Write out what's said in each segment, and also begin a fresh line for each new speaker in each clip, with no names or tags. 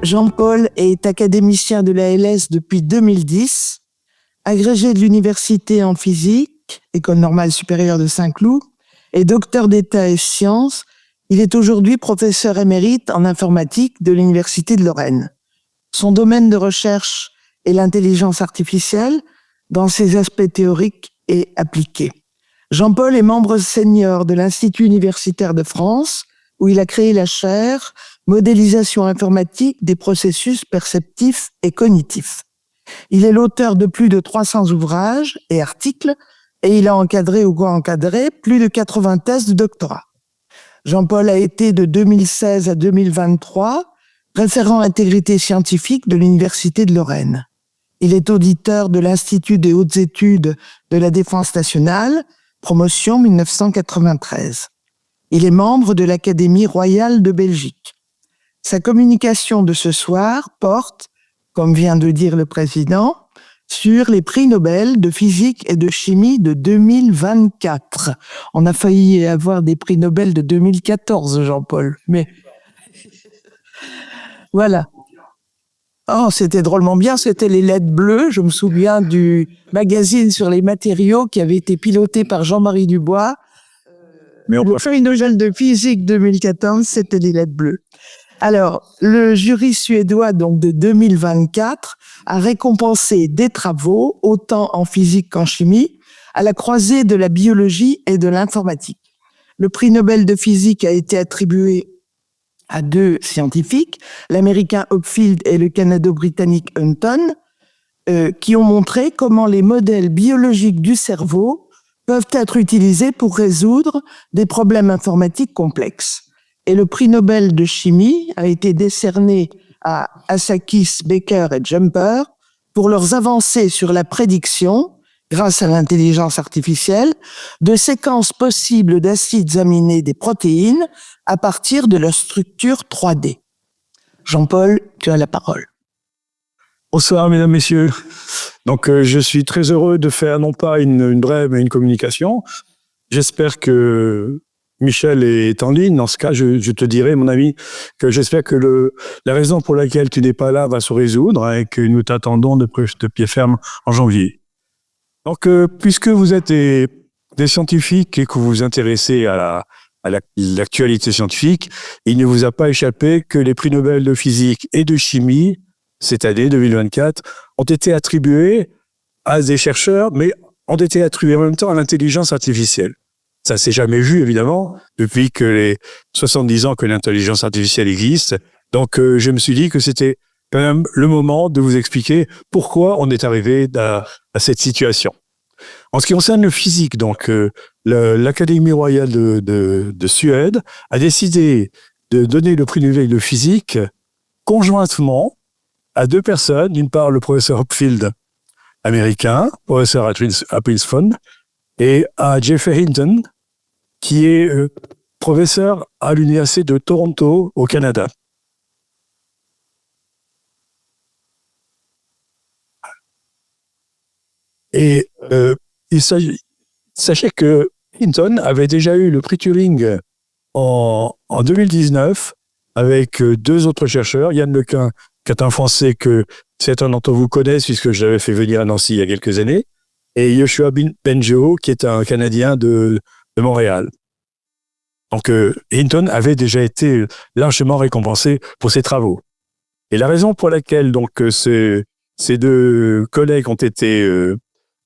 Jean-Paul est académicien de la LS depuis 2010, agrégé de l'université en physique, École normale supérieure de Saint-Cloud, et docteur d'État et sciences. Il est aujourd'hui professeur émérite en informatique de l'Université de Lorraine. Son domaine de recherche est l'intelligence artificielle dans ses aspects théoriques et appliqués. Jean-Paul est membre senior de l'Institut universitaire de France, où il a créé la chaire Modélisation informatique des processus perceptifs et cognitifs. Il est l'auteur de plus de 300 ouvrages et articles, et il a encadré ou co-encadré plus de 80 thèses de doctorat. Jean-Paul a été de 2016 à 2023 référent intégrité scientifique de l'Université de Lorraine. Il est auditeur de l'Institut des hautes études de la Défense nationale, promotion 1993. Il est membre de l'Académie royale de Belgique. Sa communication de ce soir porte, comme vient de dire le président, sur les prix Nobel de physique et de chimie de 2024. On a failli avoir des prix Nobel de 2014, Jean-Paul, mais voilà. Oh, c'était drôlement bien, c'était les lettres bleues. Je me souviens du magazine sur les matériaux qui avait été piloté par Jean-Marie Dubois. Mais le prix Nobel de physique 2014, c'était les lettres bleues. Alors, le jury suédois, donc de 2024, a récompensé des travaux, autant en physique qu'en chimie, à la croisée de la biologie et de l'informatique. Le prix Nobel de physique a été attribué à deux scientifiques, l'américain Hopfield et le canado-britannique Hunton, qui ont montré comment les modèles biologiques du cerveau peuvent être utilisés pour résoudre des problèmes informatiques complexes. Et le prix Nobel de chimie a été décerné à Asakis, Baker et Jumper pour leurs avancées sur la prédiction, grâce à l'intelligence artificielle, de séquences possibles d'acides aminés des protéines à partir de leur structure 3D. Jean-Paul, tu as la parole.
Bonsoir, mesdames, messieurs. Donc, je suis très heureux de faire non pas une brève, mais une communication. J'espère que Michel est en ligne. Dans ce cas, je te dirai, mon ami, que j'espère que la raison pour laquelle tu n'es pas là va se résoudre et que nous t'attendons de pied ferme en janvier. Donc, puisque vous êtes des scientifiques et que vous vous intéressez à l'actualité scientifique, il ne vous a pas échappé que les prix Nobel de physique et de chimie, cette année 2024, ont été attribués à des chercheurs, mais ont été attribués en même temps à l'intelligence artificielle. Ça s'est jamais vu, évidemment, depuis que les 70 ans que l'intelligence artificielle existe. Donc, je me suis dit que c'était quand même le moment de vous expliquer pourquoi on est arrivé à cette situation. En ce qui concerne le physique, donc, l'Académie royale de Suède a décidé de donner le prix Nobel de physique conjointement à deux personnes. D'une part, le professeur Hopfield, américain, professeur à Princeton, et à Jeffrey Hinton, qui est professeur à l'Université de Toronto, au Canada. Et sachez que Hinton avait déjà eu le prix Turing en 2019 avec deux autres chercheurs, Yann Lequin, qui est un Français que certains d'entre vous connaissent puisque je l'avais fait venir à Nancy il y a quelques années, et Yoshua Bengio, qui est un Canadien de Montréal. Donc, Hinton avait déjà été largement récompensé pour ses travaux. Et la raison pour laquelle donc ces deux collègues ont été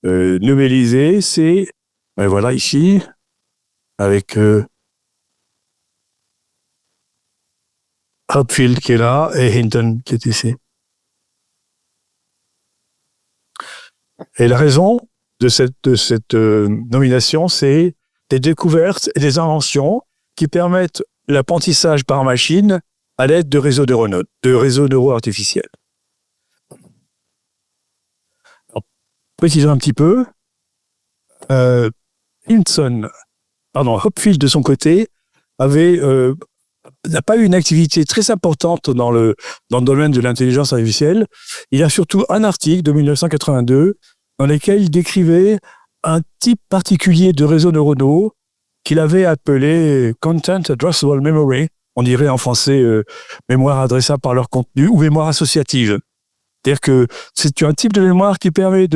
nobelisés, c'est, voilà ici, avec Hopfield qui est là et Hinton qui est ici. Et la raison de cette nomination, c'est des découvertes et des inventions qui permettent l'apprentissage par machine à l'aide de réseaux neuronaux, de réseaux neuro-artificiels. Précisons un petit peu. Hopfield de son côté avait n'a pas eu une activité très importante dans le domaine de l'intelligence artificielle. Il a surtout un article de 1982 dans lequel il décrivait un type particulier de réseaux neuronaux qu'il avait appelé Content Addressable Memory. On dirait en français mémoire adressable par leur contenu ou mémoire associative. C'est-à-dire que c'est un type de mémoire qui permet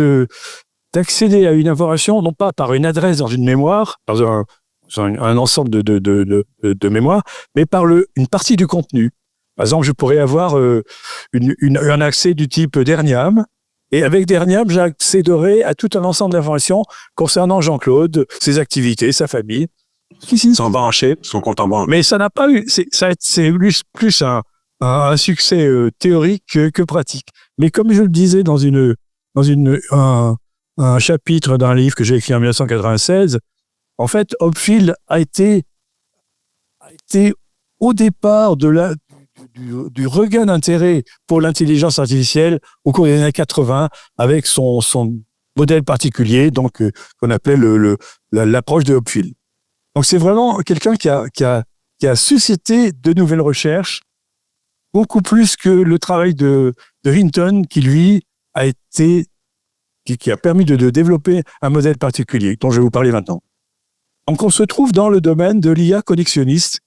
d'accéder à une information, non pas par une adresse dans une mémoire, dans un ensemble de mémoires, mais par une partie du contenu. Par exemple, je pourrais avoir un accès du type Derniam, et avec Derniam, j'accéderai à tout un ensemble d'informations concernant Jean-Claude, ses activités, sa famille.
Son banché, son compte en banque.
Mais ça n'a pas eu, c'est plus un succès théorique que pratique. Mais comme je le disais dans un chapitre d'un livre que j'ai écrit en 1996, en fait, Hopfield a été au départ du regain d'intérêt pour l'intelligence artificielle au cours des années 80 avec son modèle particulier, donc qu'on appelait l'approche de Hopfield. Donc c'est vraiment quelqu'un qui a suscité de nouvelles recherches, beaucoup plus que le travail de Hinton, qui lui qui a permis de développer un modèle particulier dont je vais vous parler maintenant. Donc on se trouve dans le domaine de l'IA connexionniste,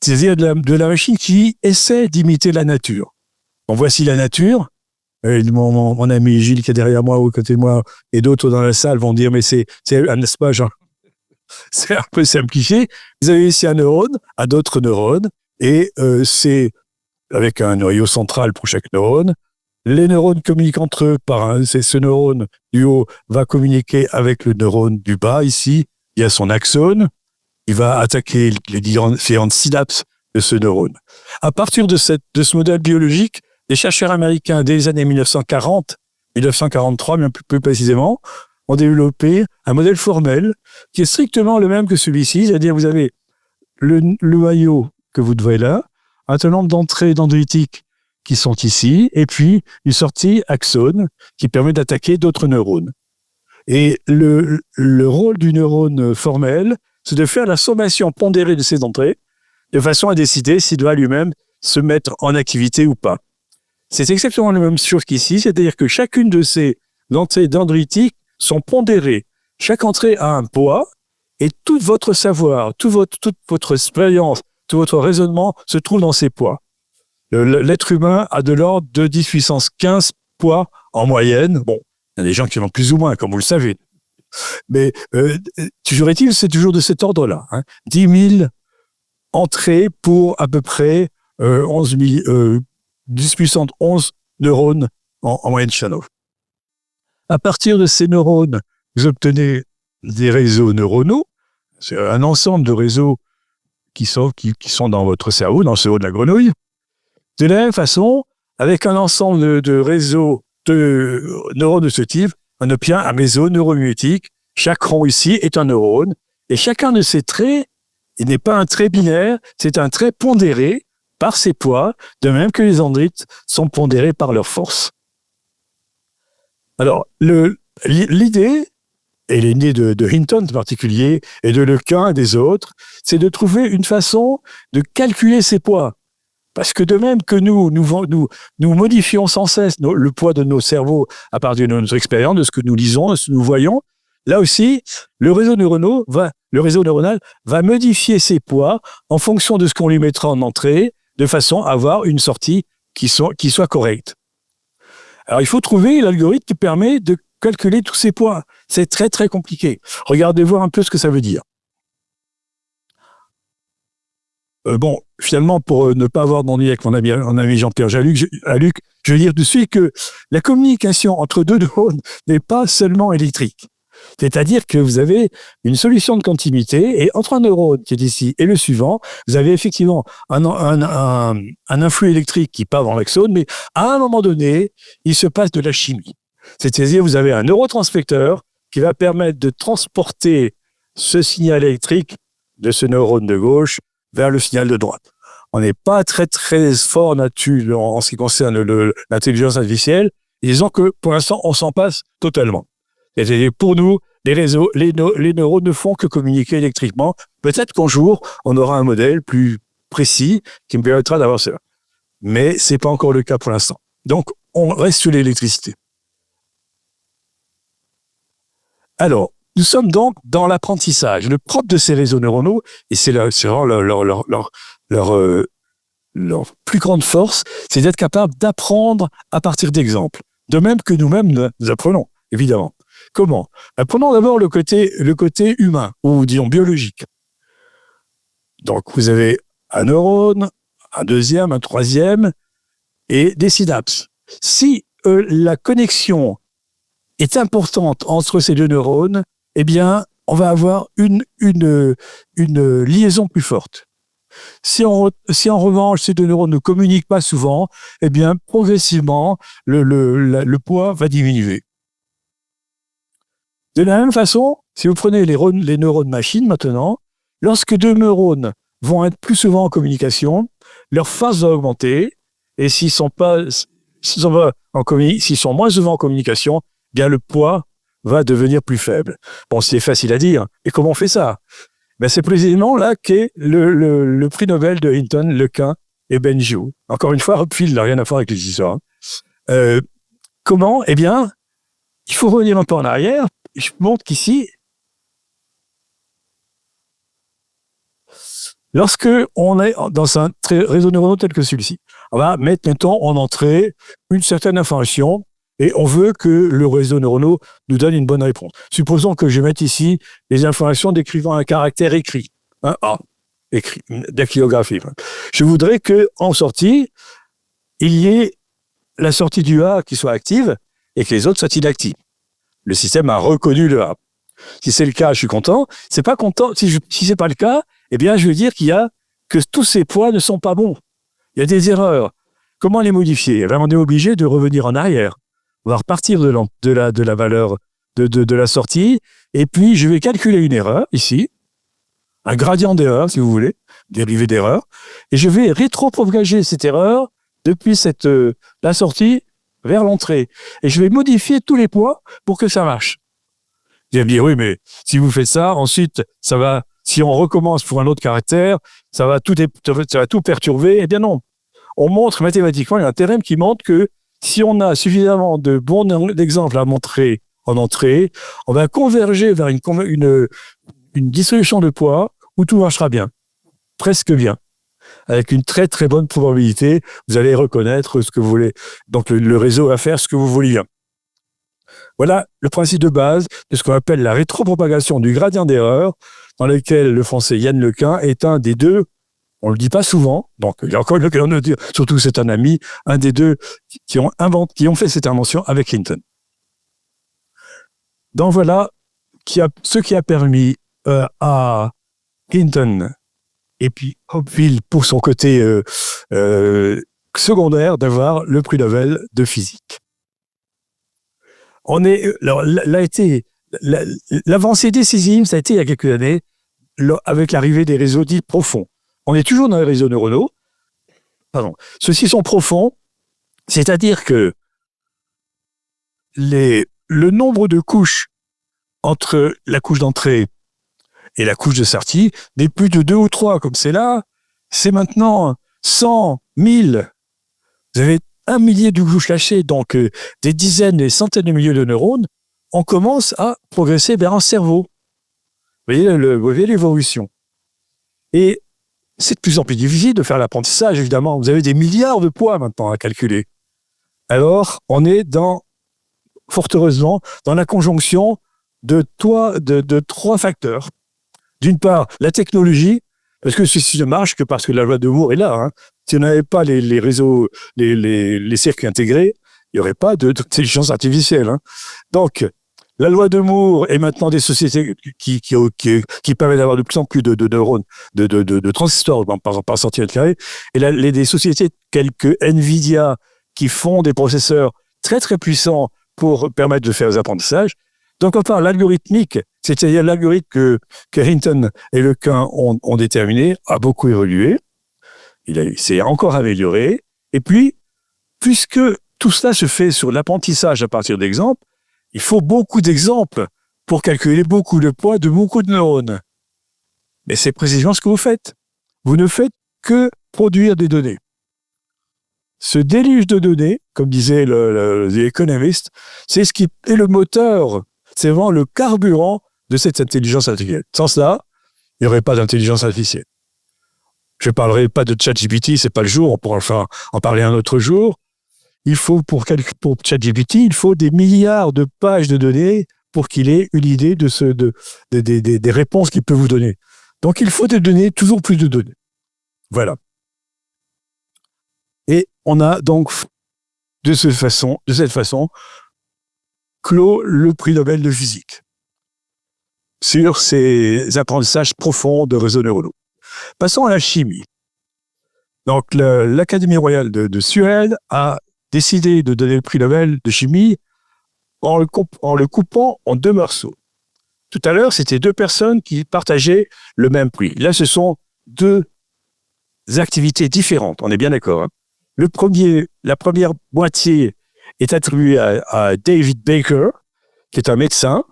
c'est-à-dire de la machine qui essaie d'imiter la nature. Donc voici la nature. Mon ami Gilles qui est derrière moi ou à côté de moi et d'autres dans la salle vont dire mais c'est n'est-ce pas genre c'est un peu simplifié. Vous avez ici un neurone, à d'autres neurones, et c'est avec un noyau central pour chaque neurone. Les neurones communiquent entre eux ce neurone du haut va communiquer avec le neurone du bas ici. Il y a son axone. Il va attaquer les différentes synapses de ce neurone. À partir de ce modèle biologique, les chercheurs américains des années 1940, 1943 même plus précisément, ont développé un modèle formel qui est strictement le même que celui-ci, c'est-à-dire vous avez le noyau que vous voyez là, un certain nombre d'entrées dendritiques qui sont ici, et puis une sortie axone qui permet d'attaquer d'autres neurones. Et le rôle du neurone formel, c'est de faire la sommation pondérée de ces entrées, de façon à décider s'il doit lui-même se mettre en activité ou pas. C'est exactement la même chose qu'ici, c'est-à-dire que chacune de ces entrées dendritiques sont pondérées. Chaque entrée a un poids et tout votre savoir, toute votre expérience, tout votre raisonnement se trouve dans ces poids. L'être humain a de l'ordre de 10 puissance 15 poids en moyenne. Bon, il y a des gens qui en ont plus ou moins, comme vous le savez. Mais toujours est-il, c'est toujours de cet ordre-là. 10 000 entrées pour à peu près 10 puissance 11 neurones en moyenne channel. À partir de ces neurones, vous obtenez des réseaux neuronaux. C'est un ensemble de réseaux qui sont dans votre cerveau, dans le cerveau de la grenouille. De la même façon, avec un ensemble de réseaux de neurones de ce type, on obtient un réseau neuromuétique. Chaque rond ici est un neurone. Et chacun de ces traits, il n'est pas un trait binaire, c'est un trait pondéré par ses poids, de même que les dendrites sont pondérés par leur force. Alors, l'idée, et l'idée de Hinton en particulier, et de Lequin et des autres, c'est de trouver une façon de calculer ces poids. Parce que de même que nous modifions sans cesse le poids de nos cerveaux à partir de notre expérience, de ce que nous lisons, de ce que nous voyons, là aussi, le réseau neuronal va modifier ses poids en fonction de ce qu'on lui mettra en entrée, de façon à avoir une sortie qui soit correcte. Alors, il faut trouver l'algorithme qui permet de calculer tous ces poids. C'est très, très compliqué. Regardez voir un peu ce que ça veut dire. Bon, finalement, pour ne pas avoir d'ennui avec mon ami Jean-Pierre Jaluc, je veux dire tout de suite que la communication entre deux neurones n'est pas seulement électrique. C'est-à-dire que vous avez une solution de continuité et entre un neurone qui est ici et le suivant, vous avez effectivement un influx électrique qui part dans l'axone, mais à un moment donné, il se passe de la chimie. C'est-à-dire vous avez un neurotransfecteur qui va permettre de transporter ce signal électrique de ce neurone de gauche vers le signal de droite. On n'est pas très très fort là-dessus en ce qui concerne l'intelligence artificielle. Disons que pour l'instant, on s'en passe totalement. C'est-à-dire pour nous, les neurones ne font que communiquer électriquement. Peut-être qu'un jour, on aura un modèle plus précis qui me permettra d'avoir cela. Mais c'est pas encore le cas pour l'instant. Donc, on reste sur l'électricité. Alors, nous sommes donc dans l'apprentissage. Le propre de ces réseaux neuronaux, et c'est vraiment leur plus grande force, c'est d'être capable d'apprendre à partir d'exemples. De même que nous-mêmes, nous apprenons, évidemment. Comment? Prenons d'abord le côté humain, ou disons biologique. Donc, vous avez un neurone, un deuxième, un troisième, et des synapses. Si la connexion est importante entre ces deux neurones, eh bien, on va avoir une liaison plus forte. Si en revanche, ces deux neurones ne communiquent pas souvent, eh bien, progressivement, le poids va diminuer. De la même façon, si vous prenez les neurones machines maintenant, lorsque deux neurones vont être plus souvent en communication, leur phase va augmenter, et s'ils sont moins souvent en communication, eh bien le poids va devenir plus faible. Bon, c'est facile à dire. Et comment on fait ça? Ben, c'est précisément là qu'est le prix Nobel de Hinton, Lequin et Benjou. Encore une fois, Hopfield n'a rien à voir avec les histoires. Comment? Eh bien, il faut revenir un peu en arrière. Je montre qu'ici, lorsque on est dans un réseau neuronal tel que celui-ci, on va mettre maintenant en entrée une certaine information et on veut que le réseau neuronal nous donne une bonne réponse. Supposons que je mette ici les informations décrivant un caractère écrit, un A, écrit, dactylographie. Je voudrais qu'en sortie, il y ait la sortie du A qui soit active et que les autres soient inactifs. Le système a reconnu le A. Si c'est le cas, je suis content. Si c'est pas le cas, eh bien, je veux dire que tous ces poids ne sont pas bons. Il y a des erreurs. Comment les modifier? Eh bien, on est obligé de revenir en arrière. On va repartir de la valeur de la sortie, et puis je vais calculer une erreur ici, un gradient d'erreur, si vous voulez, dérivé d'erreur, et je vais rétropropager cette erreur depuis la sortie vers l'entrée. Et je vais modifier tous les poids pour que ça marche. Vous allez me dire, oui, mais si vous faites ça, ensuite, si on recommence pour un autre caractère, ça va tout perturber. Eh bien non. On montre mathématiquement, il y a un théorème qui montre que si on a suffisamment de bons exemples à montrer en entrée, on va converger vers une distribution de poids où tout marchera bien. Presque bien. Avec une très très bonne probabilité, vous allez reconnaître ce que vous voulez. Donc le réseau va faire ce que vous voulez bien. Voilà le principe de base de ce qu'on appelle la rétropropagation du gradient d'erreur, dans lequel le français Yann Lequin est un des deux. On le dit pas souvent, donc il y a encore l'occasion de le dire, surtout c'est un ami, un des deux qui ont fait cette invention avec Hinton. Donc voilà ce qui a permis à Hinton et puis Hopfield pour son côté secondaire d'avoir le prix Nobel de physique. L'avancée décisive, ça a été il y a quelques années avec l'arrivée des réseaux dits profonds. On est toujours dans les réseaux neuronaux. Ceux-ci sont profonds, c'est-à-dire que le nombre de couches entre la couche d'entrée et la couche de sortie n'est plus de 2 ou 3 comme c'est là. C'est maintenant 100, 1000. Vous avez 1 millier de couches cachées, donc des dizaines, des centaines de milliers de neurones. On commence à progresser vers un cerveau. Vous voyez l'évolution. Et c'est de plus en plus difficile de faire l'apprentissage, évidemment. Vous avez des milliards de poids maintenant à calculer. Alors, on est fort heureusement, dans la conjonction de 3 facteurs. D'une part, la technologie, parce que ceci ne marche que parce que la loi de Moore est là. Hein. Si on n'avait pas les réseaux, les circuits intégrés, il n'y aurait pas d'intelligence artificielle. Hein. Donc, la loi de Moore est maintenant des sociétés qui permettent d'avoir de plus en plus de neurones, de transistors par centimètre carré. Et des sociétés telles que Nvidia qui font des processeurs très très puissants pour permettre de faire des apprentissages. Donc, on parle l'algorithmique, c'est-à-dire l'algorithme que Hinton et Lequin ont déterminé, a beaucoup évolué. Il s'est encore amélioré. Et puis, puisque tout cela se fait sur l'apprentissage à partir d'exemples, il faut beaucoup d'exemples pour calculer beaucoup de poids de beaucoup de neurones. Mais c'est précisément ce que vous faites. Vous ne faites que produire des données. Ce déluge de données, comme disait The Economist, c'est ce qui est le moteur, c'est vraiment le carburant de cette intelligence artificielle. Sans cela, il n'y aurait pas d'intelligence artificielle. Je ne parlerai pas de ChatGPT, c'est pas le jour, on pourra en parler un autre jour. Il faut pour ChatGPT, il faut des milliards de pages de données pour qu'il ait une idée des réponses qu'il peut vous donner. Donc il faut des données, toujours plus de données. Voilà. Et on a donc de cette façon clos le prix Nobel de physique sur ces apprentissages profonds de réseaux neuronaux. Passons à la chimie. Donc, l'Académie royale de Suède a décidé de donner le prix Nobel de chimie en le coupant en 2 morceaux. Tout à l'heure, c'était 2 personnes qui partageaient le même prix. Là, ce sont 2 activités différentes, on est bien d'accord. Hein. La première moitié est attribuée à David Baker, qui est un médecin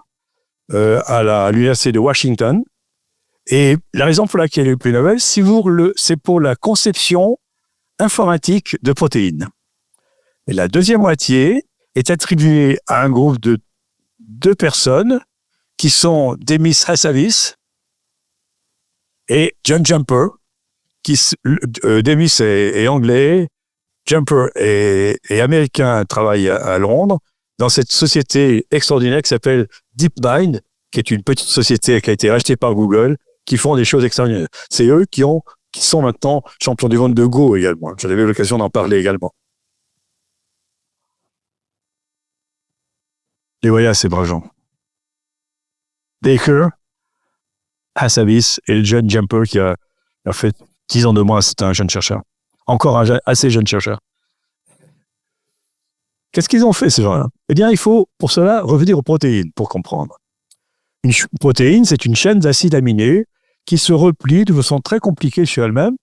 à l'université de Washington. Et la raison pour laquelle il y a le prix Nobel, c'est pour la conception informatique de protéines. Et la deuxième moitié est attribuée à un groupe de 2 personnes qui sont Demis Hassabis et John Jumper. Demis est anglais, Jumper est américain, travaille à Londres, dans cette société extraordinaire qui s'appelle DeepMind, qui est une petite société qui a été rachetée par Google, qui font des choses extraordinaires. C'est eux qui sont maintenant champions du monde de Go également. J'avais eu l'occasion d'en parler également. Les voyez, ces braves gens. Baker, Hassabis et le jeune Jumper qui a fait 10 ans de moins, c'est un jeune chercheur. Encore un assez jeune chercheur. Qu'est-ce qu'ils ont fait, ces gens-là? Eh bien, il faut, pour cela, revenir aux protéines, pour comprendre. Une protéine, c'est une chaîne d'acides aminés qui se replie de façon très compliquée sur elle-même.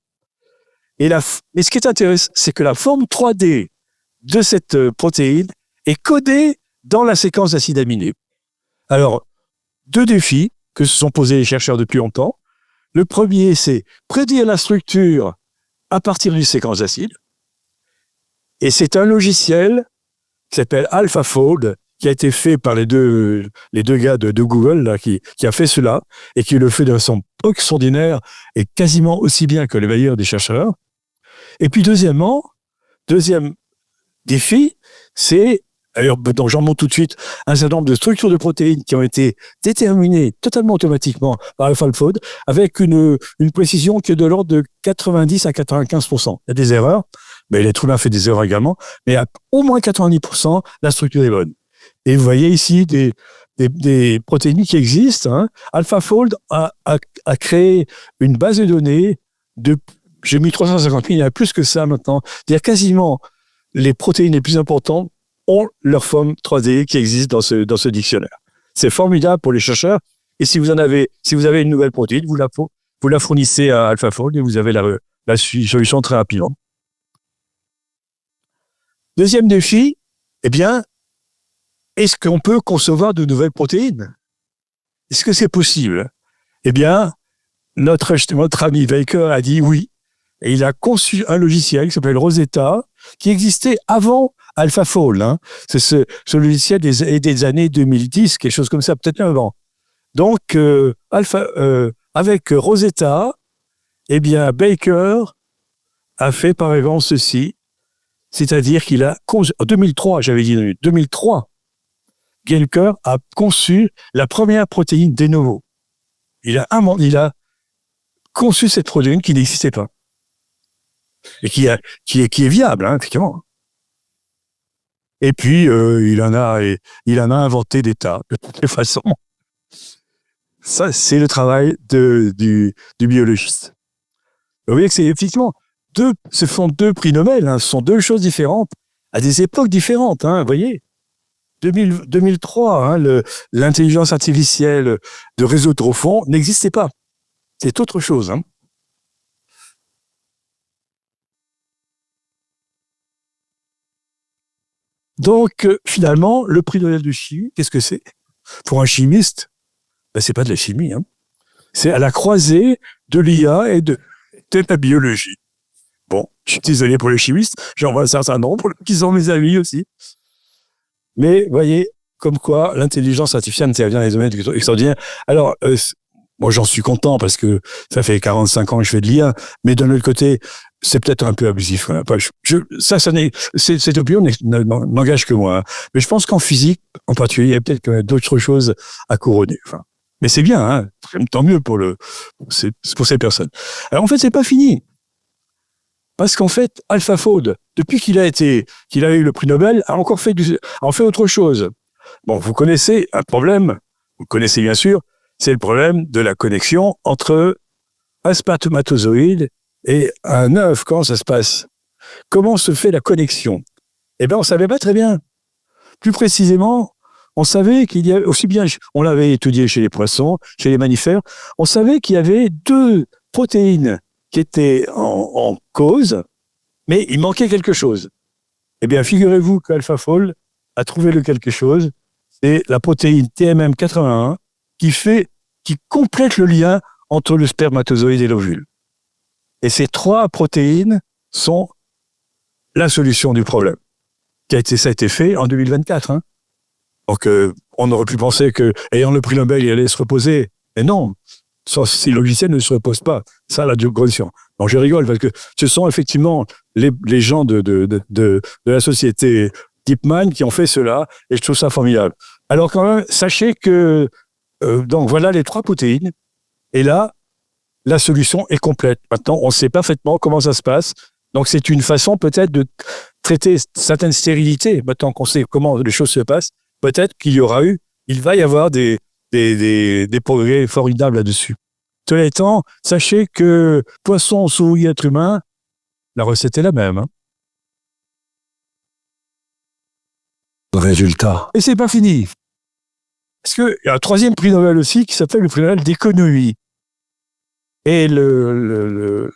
Mais ce qui est intéressant, c'est que la forme 3D de cette protéine est codée dans la séquence d'acides aminés. Alors, 2 défis que se sont posés les chercheurs depuis longtemps. Le premier, c'est prédire la structure à partir d'une séquence d'acides. Et c'est un logiciel qui s'appelle AlphaFold, qui a été fait par les deux gars de Google, là, qui a fait cela, et qui le fait de façon extraordinaire et quasiment aussi bien que les meilleurs des chercheurs. Et puis deuxième défi, c'est, donc j'en montre tout de suite, un certain nombre de structures de protéines qui ont été déterminées totalement automatiquement par AlphaFold, avec une précision qui est de l'ordre de 90 à 95%. Il y a des erreurs, mais l'être humain fait des erreurs également, mais à au moins 90%, la structure est bonne. Et vous voyez ici des protéines qui existent. Hein. AlphaFold a créé une base de données j'ai mis 350 000, il y en a plus que ça maintenant. C'est-à-dire quasiment les protéines les plus importantes ont leur forme 3D qui existe dans ce dictionnaire. C'est formidable pour les chercheurs. Et si vous avez une nouvelle protéine, vous la fournissez à AlphaFold et vous avez la solution très rapidement. Deuxième défi, eh bien, est-ce qu'on peut concevoir de nouvelles protéines? Est-ce que c'est possible? Eh bien, notre ami Baker a dit oui. Et il a conçu un logiciel qui s'appelle Rosetta, qui existait avant AlphaFold. Hein. C'est ce logiciel des années 2010, quelque chose comme ça, peut-être avant. Donc, avec Rosetta, eh bien, Baker a fait par exemple ceci, c'est-à-dire qu'il a conçu, en 2003, j'avais dit 2003, Baker a conçu la première protéine de novo. Il a conçu cette protéine qui n'existait pas. Et qui est viable, hein, effectivement. Et puis, il en a inventé des tas, de toutes les façons. Ça, c'est le travail du biologiste. Vous voyez que c'est effectivement ce sont 2 prix Nobel, hein, ce sont 2 choses différentes, à des époques différentes, hein, vous voyez. 2003, hein, l'intelligence artificielle de réseau trop fond n'existait pas. C'est autre chose, hein. Donc, finalement, le prix Nobel de chimie, qu'est-ce que c'est? Pour un chimiste, ben, c'est pas de la chimie, hein. C'est à la croisée de l'IA et de la biologie. Je suis désolé pour les chimistes, j'en vois un certain nombre qui sont mes amis aussi. Mais voyez, comme quoi l'intelligence artificielle intervient dans les domaines extraordinaires. Alors, moi j'en suis content parce que ça fait 45 ans que je fais de l'IA, mais d'un autre côté, c'est peut-être un peu abusif. Voilà. Cette opinion n'engage que moi. Hein. Mais je pense qu'en physique, en particulier, il y a peut-être d'autres choses à couronner. Enfin, mais c'est bien, hein, tant mieux pour ces personnes. Alors en fait, c'est pas fini. Parce qu'en fait, AlphaFold, depuis qu'il a eu le prix Nobel, a encore fait autre chose. Bon, vous connaissez un problème, vous connaissez bien sûr, c'est le problème de la connexion entre un spermatozoïde et un œuf. Comment ça se passe? Comment se fait la connexion? Eh bien, on savait pas très bien. Plus précisément, on savait qu'il y avait, aussi bien, on l'avait étudié chez les poissons, chez les mammifères, on savait qu'il y avait 2 protéines qui étaient en cause, mais il manquait quelque chose. Eh bien, figurez-vous qu'AlphaFold a trouvé le quelque chose, c'est la protéine TMM81 qui complète le lien entre le spermatozoïde et l'ovule. Et ces 3 protéines sont la solution du problème. Ça a été fait en 2024. Hein. Donc, on aurait pu penser que, ayant le prix Nobel, il allait se reposer. Mais non, si le logiciel ne se repose pas, ça, la digression. Donc, je rigole parce que ce sont effectivement les gens de la société DeepMind qui ont fait cela, et je trouve ça formidable. Alors, quand même, sachez que, donc, voilà les 3 protéines, et là, la solution est complète. Maintenant, on sait parfaitement comment ça se passe. Donc, c'est une façon peut-être de traiter certaines stérilités. Maintenant qu'on sait comment les choses se passent, peut-être il va y avoir des progrès formidables là-dessus. Cela étant, sachez que poisson, souris, être humain, la recette est la même. Hein.
Le résultat.
Et c'est pas fini. Parce qu'il y a un 3e prix Nobel aussi qui s'appelle le prix Nobel d'économie. Et le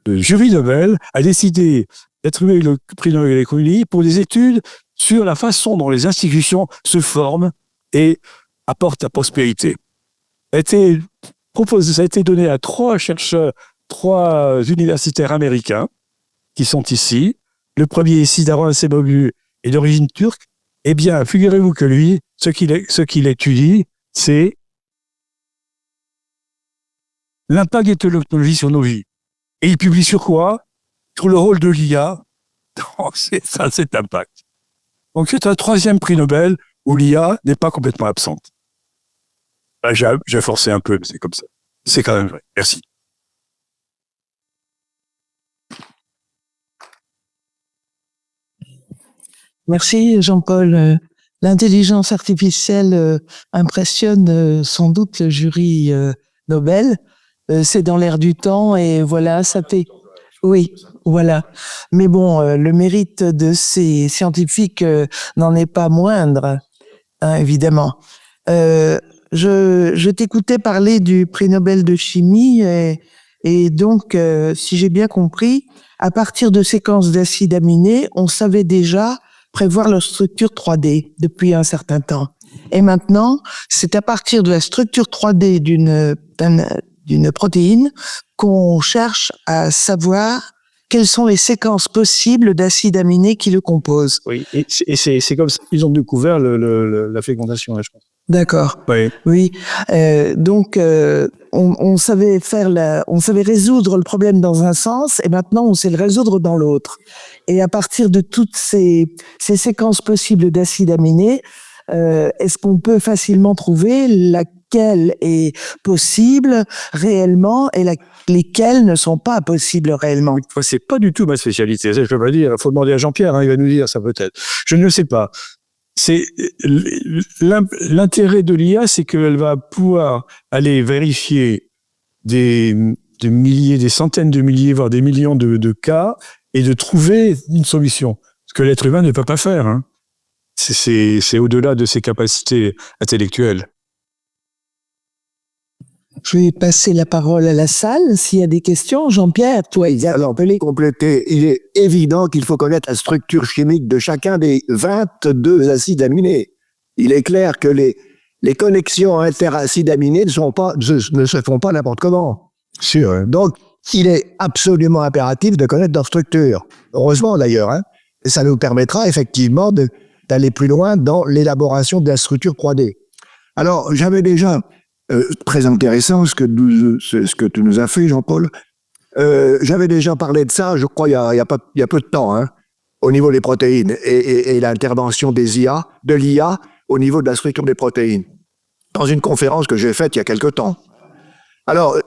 jury Nobel a décidé d'attribuer le prix Nobel d'économie pour des études sur la façon dont les institutions se forment et apportent la prospérité. Ça a été donné à 3 chercheurs, 3 universitaires américains qui sont ici. Le premier est Sidaron Acemoglu est d'origine turque. Eh bien, figurez-vous que lui, ce qu'il étudie, c'est l'impact des technologies sur nos vies. Et il publie sur quoi? Sur le rôle de l'IA dans cet impact. Donc, c'est un 3e prix Nobel où l'IA n'est pas complètement absente. Là, j'ai forcé un peu, mais c'est comme ça. C'est quand même vrai. Merci.
Merci Jean-Paul. L'intelligence artificielle impressionne sans doute le jury Nobel. C'est dans l'air du temps et voilà, ça fait... Oui, voilà. Mais bon, le mérite de ces scientifiques n'en est pas moindre, hein, évidemment. Je t'écoutais parler du prix Nobel de chimie et donc, si j'ai bien compris, à partir de séquences d'acides aminés, on savait déjà prévoir leur structure 3D depuis un certain temps. Et maintenant, c'est à partir de la structure 3D d'une protéine qu'on cherche à savoir quelles sont les séquences possibles d'acides aminés qui le composent.
Oui, et c'est comme ça qu'ils ont découvert la fécondation, je pense.
D'accord.
Oui.
Oui. Donc, on savait résoudre le problème dans un sens, et maintenant on sait le résoudre dans l'autre. Et à partir de toutes ces séquences possibles d'acides aminés, est-ce qu'on peut facilement trouver laquelle est possible réellement et lesquelles ne sont pas possibles réellement?
C'est pas du tout ma spécialité. Je peux pas dire. Il faut demander à Jean-Pierre. Hein, il va nous dire ça peut-être. Je ne sais pas. C'est l'intérêt de l'IA, c'est qu'elle va pouvoir aller vérifier des milliers, des centaines de milliers, voire des millions de cas et de trouver une solution. Ce que l'être humain ne peut pas faire. Hein. C'est au-delà de ses capacités intellectuelles.
Je vais passer la parole à la salle. S'il y a des questions, Jean-Pierre, toi,
alors, pour les compléter, il est évident qu'il faut connaître la structure chimique de chacun des 22 acides aminés. Il est clair que les connexions interacides aminés ne se font pas n'importe comment.
Sûr. Hein.
Donc, il est absolument impératif de connaître leur structure. Heureusement d'ailleurs, hein. Et ça nous permettra effectivement d'aller plus loin dans l'élaboration de la structure 3D. Alors, j'avais déjà, très intéressant ce que tu nous as fait, Jean-Paul. J'avais déjà parlé de ça, je crois, il y a peu de temps, hein, au niveau des protéines et l'intervention de l'IA au niveau de la structure des protéines, dans une conférence que j'ai faite il y a quelque temps. Alors,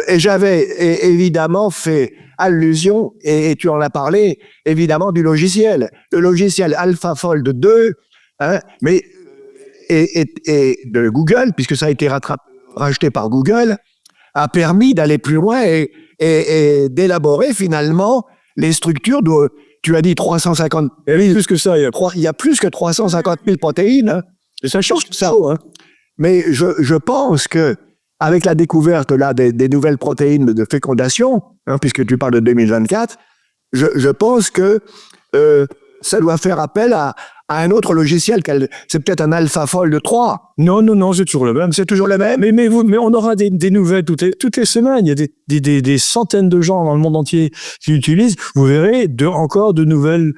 et j'avais évidemment fait allusion, et tu en as parlé, évidemment, du logiciel. Le logiciel AlphaFold 2, hein, mais, et de Google, puisque ça a été racheté par Google, a permis d'aller plus loin et d'élaborer finalement les structures de, tu as dit 350.
Et oui, plus que ça,
Il y a plus que 350 000 protéines. Hein.
et ça change tout
Ça.
ça. Hein.
Mais je pense que avec la découverte là des nouvelles protéines de fécondation, hein, puisque tu parles de 2024, je pense que ça doit faire appel à un autre logiciel. C'est peut-être un AlphaFold 3.
Non, c'est toujours le même.
C'est toujours le même.
Mais on aura des nouvelles toutes les semaines. Il y a des centaines de gens dans le monde entier qui l'utilisent. Vous verrez encore de nouvelles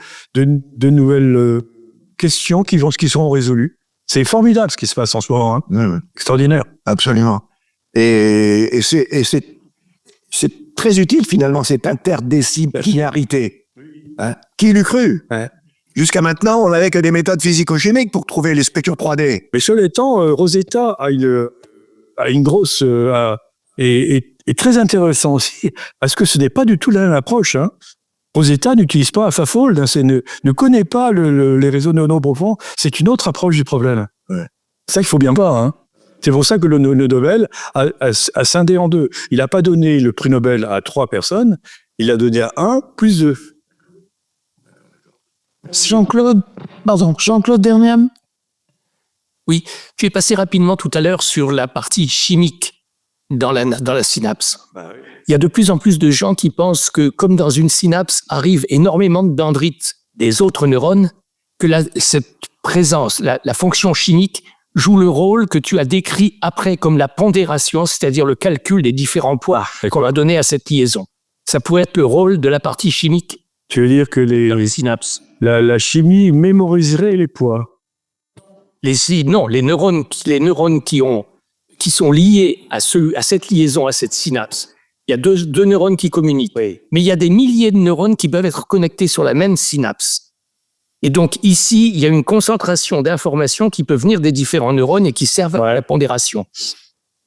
questions qui seront résolues. C'est formidable ce qui se passe en ce moment. Hein.
Oui.
Extraordinaire.
Absolument. Et c'est très utile finalement, cette interdisciplinarité. Hein? Qui l'eût cru?
Ouais.
Jusqu'à maintenant, on n'avait que des méthodes physico-chimiques pour trouver les structures 3D.
Mais cela étant, Rosetta a une grosse est très intéressant aussi parce que ce n'est pas du tout la même approche. Hein. Rosetta n'utilise pas AlphaFold, hein, ne connaît pas les réseaux neuronaux profonds. C'est une autre approche du problème.
Ouais.
Ça, il faut bien voir. Hein. C'est pour ça que le Nobel a scindé en deux. Il n'a pas donné le prix Nobel à 3 personnes, il l'a donné à 1 plus 2.
Jean-Claude Derniam.
Oui, tu es passé rapidement tout à l'heure sur la partie chimique dans la synapse. Il y a de plus en plus de gens qui pensent que, comme dans une synapse arrive énormément de dendrites des autres neurones, que cette présence, la fonction chimique, joue le rôle que tu as décrit après comme la pondération, c'est-à-dire le calcul des différents poids qu'on va donner à cette liaison. Ça pourrait être le rôle de la partie chimique
Tu veux dire que
dans les synapses.
la chimie mémoriserait les poids?
Les neurones qui sont liés à cette liaison, à cette synapse. Il y a deux neurones qui communiquent.
Oui.
Mais il y a des milliers de neurones qui peuvent être connectés sur la même synapse. Et donc ici, il y a une concentration d'informations qui peuvent venir des différents neurones et qui servent à la pondération.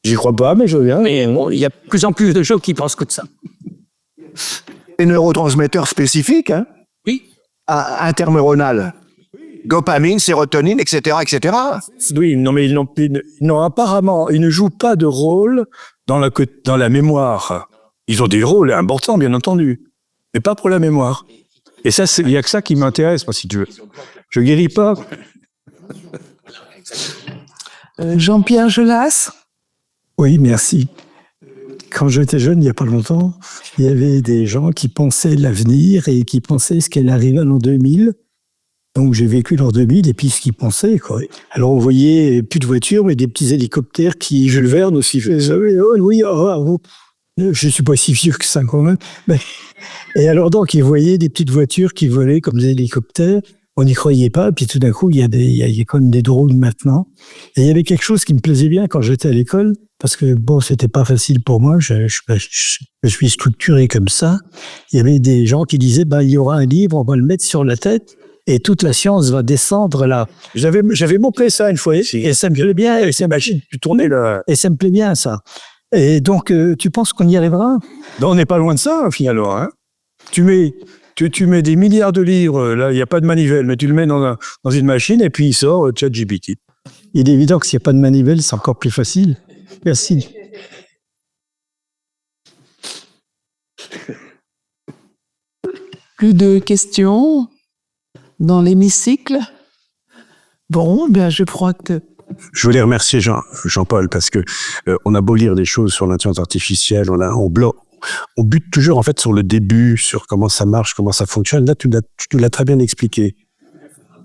J'y crois pas, mais je veux bien.
Mais bon, il y a de plus en plus de gens qui pensent que de ça.
Des neurotransmetteurs spécifiques, hein,
Oui.
interneuronales. Dopamine, sérotonine, etc., etc.
Oui, non, mais ils ne jouent pas de rôle dans la mémoire. Ils ont des rôles importants, bien entendu, mais pas pour la mémoire. Et ça, il y a que ça qui m'intéresse, moi, si tu veux. Je guéris pas.
Jean-Pierre Gelas.
Oui, merci. Quand j'étais jeune, il n'y a pas longtemps, il y avait des gens qui pensaient l'avenir et qui pensaient ce qu'elle arrivait en 2000. Donc j'ai vécu l'an 2000 et puis ce qu'ils pensaient, quoi. Alors on voyait plus de voitures, mais des petits hélicoptères qui, Jules Verne aussi, je suis pas si vieux que ça quand même. Mais... Et alors donc ils voyaient des petites voitures qui volaient comme des hélicoptères. On n'y croyait pas, puis tout d'un coup il y a quand même des drones maintenant. Et il y avait quelque chose qui me plaisait bien quand j'étais à l'école, parce que bon, c'était pas facile pour moi. Je suis structuré comme ça. Il y avait des gens qui disaient, il y aura un livre, on va le mettre sur la tête. Et toute la science va descendre là.
J'avais montré ça une fois ici.
Et ça me plaît bien. Et
Tu tournais là.
Et ça me plaît bien, ça. Et donc, tu penses qu'on y arrivera?
Non, on n'est pas loin de ça, finalement. Hein. Tu mets des milliards de livres, là, il n'y a pas de manivelle, mais tu le mets dans une machine et puis il sort ChatGPT.
Il est évident que s'il n'y a pas de manivelle, c'est encore plus facile. Merci.
Plus de questions dans l'hémicycle? Bon, je crois que...
Je voulais remercier Jean-Paul parce que on a beau lire des choses sur l'intelligence artificielle, on bute toujours en fait sur le début, sur comment ça marche, comment ça fonctionne. Là, tu nous l'as très bien expliqué.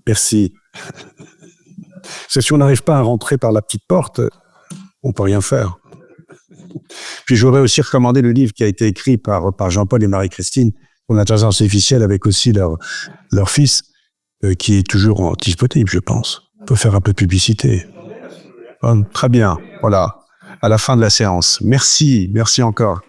Merci. Parce que si on n'arrive pas à rentrer par la petite porte, on peut rien faire. Puis je voudrais aussi recommander le livre qui a été écrit par Jean-Paul et Marie-Christine pour l'intelligence artificielle avec aussi leur fils, qui est toujours disponible, je pense. On peut faire un peu de publicité. Bon, très bien, voilà, à la fin de la séance. Merci encore.